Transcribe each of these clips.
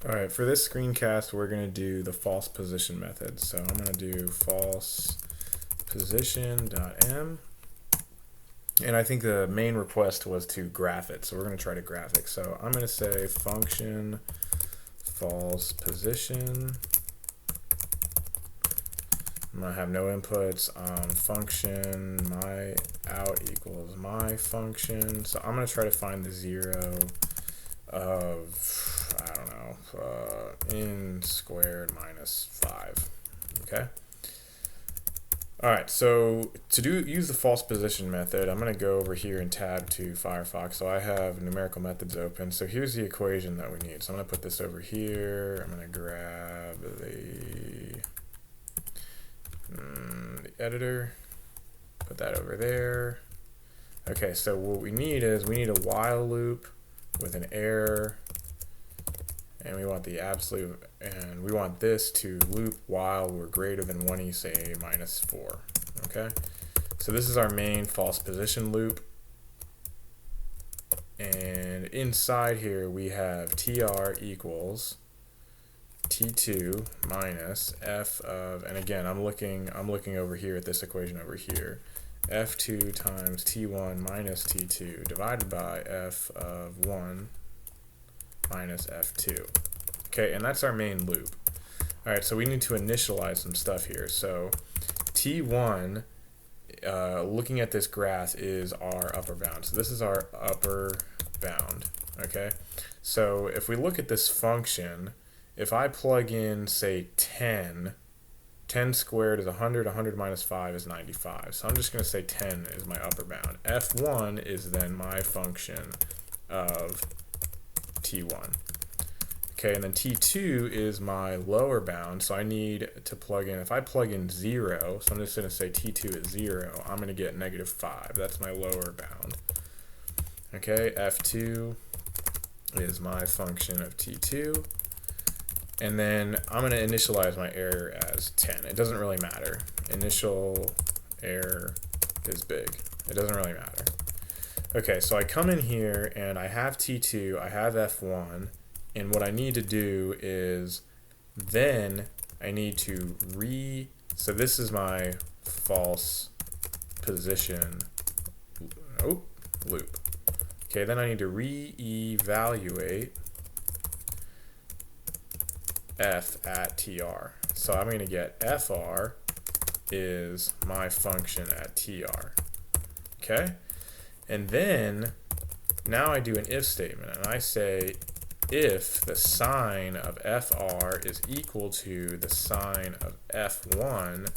Alright, for this screencast, we're going to do the false position method. So I'm going to do false position.m. And I think the main request was to graph it. So we're going to try to graph it. So I'm going to say function false position. I'm going to have no inputs. Function my out equals my function. So I'm going to try to find the 0 of, I don't know, n squared minus 5. Okay. All right, so to use the false position method, I'm going to go over here and tab to Firefox. So I have numerical methods open. So here's the equation that we need. So I'm going to put this over here. I'm going to grab the editor, put that over there. Okay, so what we need is we need a while loop with an error, and we want the absolute, and we want this to loop while we're greater than 1, you say minus 4. Okay, so this is our main false position loop, and inside here we have tr equals t2 minus f of, and again I'm looking over here at this equation over here, f2 times t1 minus t2 divided by f of 1 minus f2. Okay, and that's our main loop. All right, so we need to initialize some stuff here. So t1, looking at this graph, is our upper bound. So this is our upper bound. Okay, so if we look at this function, if I plug in, say, 10 squared is 100, 100 minus 5 is 95. So I'm just going to say 10 is my upper bound. f1 is then my function of t1. Okay, and then t2 is my lower bound, so I need to plug in, if I plug in 0, so I'm just going to say t2 is 0, I'm going to get negative 5. That's my lower bound. Okay, f2 is my function of t2. And then I'm going to initialize my error as 10. It doesn't really matter. Initial error is big. It doesn't really matter. Okay, so I come in here and I have T2, I have F1, and what I need to do is then I need to so this is my false position loop. Okay, then I need to re-evaluate f at tr. So I'm going to get fr is my function at tr. Okay? And then now I do an if statement, and I say if the sign of fr is equal to the sign of f1,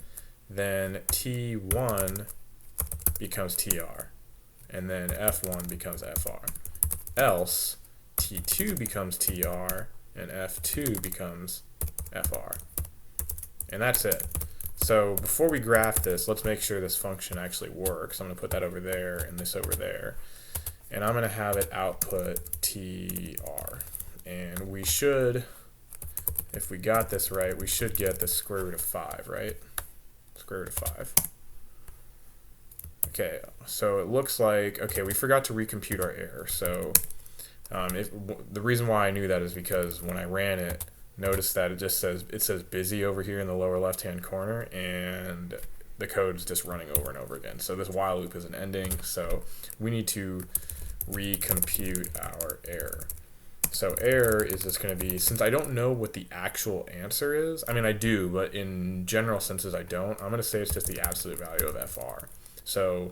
then t1 becomes tr, and then f1 becomes fr. Else t2 becomes tr, and f2 becomes fr. And that's it. So before we graph this, let's make sure this function actually works. I'm going to put that over there and this over there. And I'm going to have it output tr. And we should, if we got this right, we should get the square root of 5, right? Square root of 5. Okay, so it looks like, okay, we forgot to recompute our error. So the reason why I knew that is because when I ran it, notice that it says busy over here in the lower left hand corner, and the code is just running over and over again. So this while loop isn't ending, so we need to recompute our error. So error is just going to be, since I don't know what the actual answer is, I mean I do, but in general senses I don't, I'm going to say it's just the absolute value of fr. So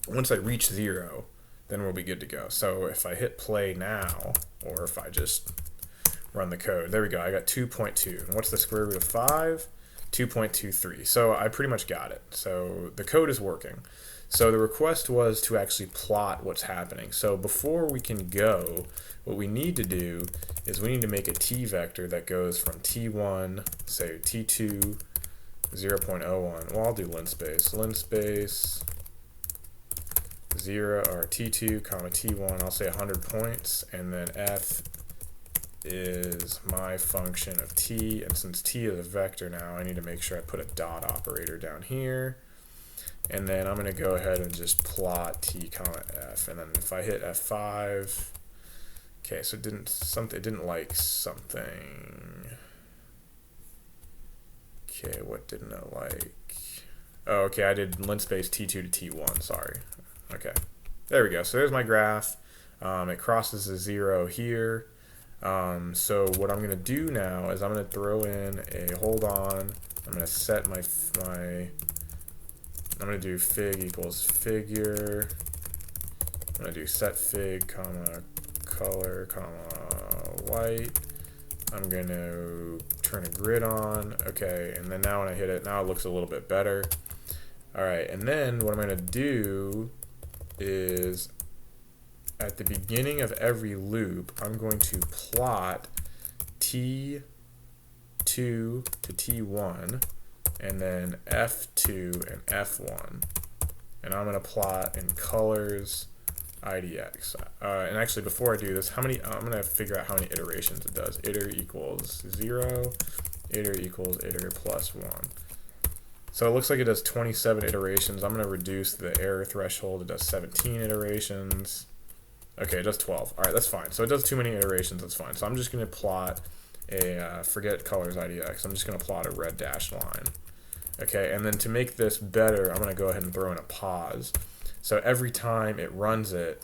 once I reach 0, then we'll be good to go. So if I hit play now, or if I just run the code, there we go, I got 2.2. And what's the square root of 5? 2.23. So I pretty much got it. So the code is working. So the request was to actually plot what's happening. So before we can go, what we need to do is we need to make a t vector that goes from t1, say t2, 0.01. Well, I'll do linspace. Linspace 0 or t2 comma t1, I'll say 100 points, and then f is my function of t, and since t is a vector now, I need to make sure I put a dot operator down here, and then I'm going to go ahead and just plot t comma f, and then if I hit f5, Okay, so it didn't like something. Okay, what didn't it like? Oh, okay, I did linspace T2 to T1, sorry. Okay, there we go. So there's my graph. It crosses the 0 here. So what I'm going to do now is I'm going to throw in a hold on. I'm going to set my I'm going to do fig equals figure. I'm going to do set fig, comma, color, comma, white. I'm going to turn a grid on. Okay, and then now when I hit it, now it looks a little bit better. All right, and then what I'm going to do is at the beginning of every loop, I'm going to plot T2 to T1, and then F2 and F1. And I'm going to plot in colors IDX. And actually, before I do this, I'm going to figure out how many iterations it does. Iter equals 0, iter equals iter plus 1. So it looks like it does 27 iterations. I'm going to reduce the error threshold. It does 17 iterations. Okay, it does 12. All right, that's fine. So it does too many iterations. That's fine. So I'm just going to plot a, forget colors IDX. I'm just going to plot a red dashed line. Okay, and then to make this better, I'm going to go ahead and throw in a pause. So every time it runs it,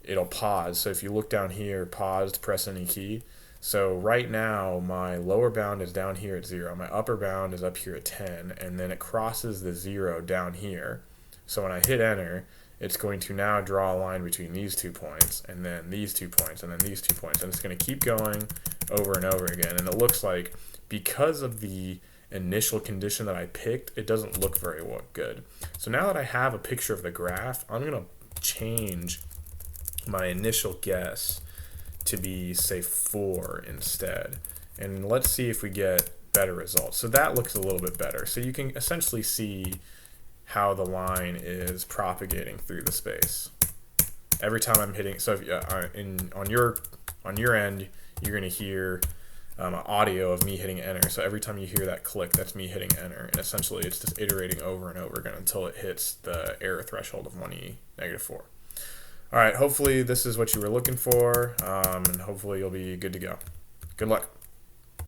it'll pause. So if you look down here, paused, press any key. So right now, my lower bound is down here at 0. My upper bound is up here at 10, and then it crosses the 0 down here. So when I hit enter, it's going to now draw a line between these 2 points, and then these 2 points, and then these 2 points. And it's going to keep going over and over again. And it looks like because of the initial condition that I picked, it doesn't look very good. So now that I have a picture of the graph, I'm going to change my initial guess to be, say, 4 instead. And let's see if we get better results. So that looks a little bit better. So you can essentially see how the line is propagating through the space. Every time I'm hitting, so if, on your end, you're going to hear audio of me hitting enter. So every time you hear that click, that's me hitting enter. And essentially, it's just iterating over and over again until it hits the error threshold of 1e -4. All right, hopefully this is what you were looking for, and hopefully you'll be good to go. Good luck.